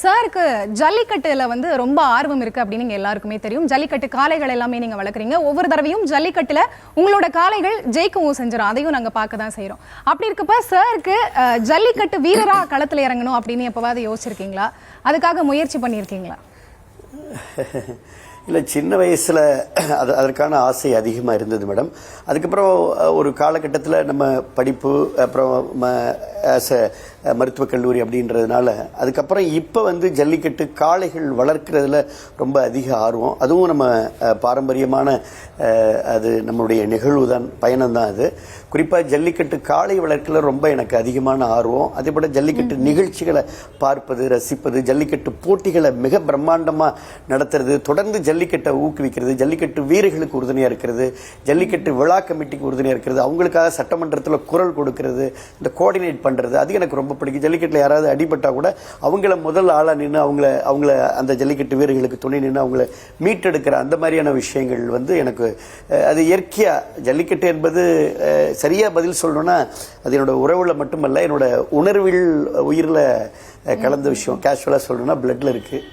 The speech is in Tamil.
சாருக்கு ஜல்லிக்கட்டுல வந்து ரொம்ப ஆர்வம் இருக்கு அப்படின்னு நீங்க எல்லாருக்குமே தெரியும். ஜல்லிக்கட்டு காளைகள் எல்லாமே நீங்க வளர்க்குறீங்க. ஒவ்வொரு தடவையும் ஜல்லிக்கட்டுல உங்களோட காளைகள் ஜெயிக்கவும் செஞ்சிடும். அதையும் நாங்க பார்க்க தான் செய்யறோம். அப்படி இருக்கப்ப சாருக்கு ஜல்லிக்கட்டு வீரரா களத்துல இறங்கணும் அப்படின்னு எப்பவாவது யோசிச்சிருக்கீங்களா? அதுக்காக முயற்சி பண்ணியிருக்கீங்களா? இல்லை, சின்ன வயசில் அதற்கான ஆசை அதிகமாக இருந்தது மேடம். அதுக்கப்புறம் ஒரு காலகட்டத்தில் நம்ம படிப்பு, அப்புறம் ஆஸ் அ மருத்துவக் கல்லூரி அப்படின்றதுனால அதுக்கப்புறம் இப்போ வந்து ஜல்லிக்கட்டு காளைகள் வளர்க்குறதுல ரொம்ப அதிக ஆர்வம். அதுவும் நம்ம பாரம்பரியமான அது நம்மளுடைய நிகழ்வு தான், பயணம் தான் அது. குறிப்பாக ஜல்லிக்கட்டு காளை வளர்க்கல ரொம்ப எனக்கு அதிகமான ஆர்வம். அதே போல் ஜல்லிக்கட்டு நிகழ்ச்சிகளை பார்ப்பது, ரசிப்பது, ஜல்லிக்கட்டு போட்டிகளை மிக பிரம்மாண்டமாக நடத்துறது, தொடர்ந்து ஜல்லிக்கட்டை ஊக்குவிக்கிறது, ஜல்லிக்கட்டு வீரர்களுக்கு உறுதுணையாக இருக்கிறது, ஜல்லிக்கட்டு விழா கமிட்டிக்கு உறுதுணையாக இருக்கிறது, அவங்களுக்காக சட்டமன்றத்தில் குரல் கொடுக்கறது, இந்த கோஆர்டினேட் பண்ணுறது, அது எனக்கு ரொம்ப பிடிக்கும். ஜல்லிக்கட்டில் யாராவது அடிபட்டால் கூட அவங்கள முதல் ஆளாக நின்று அவங்கள அந்த ஜல்லிக்கட்டு வீரர்களுக்கு துணை நின்று அவங்கள மீட்டெடுக்கிற அந்த மாதிரியான விஷயங்கள் வந்து எனக்கு அது இயற்கையாக. ஜல்லிக்கட்டு என்பது சரியாக பதில் சொல்லணும்னா அது என்னோட உறவுல மட்டுமல்ல, என்னோட உணர்வில், உயிரில் கலந்த விஷயம். கேஷுவலாக சொல்லணும்னா பிளட்ல இருக்குது.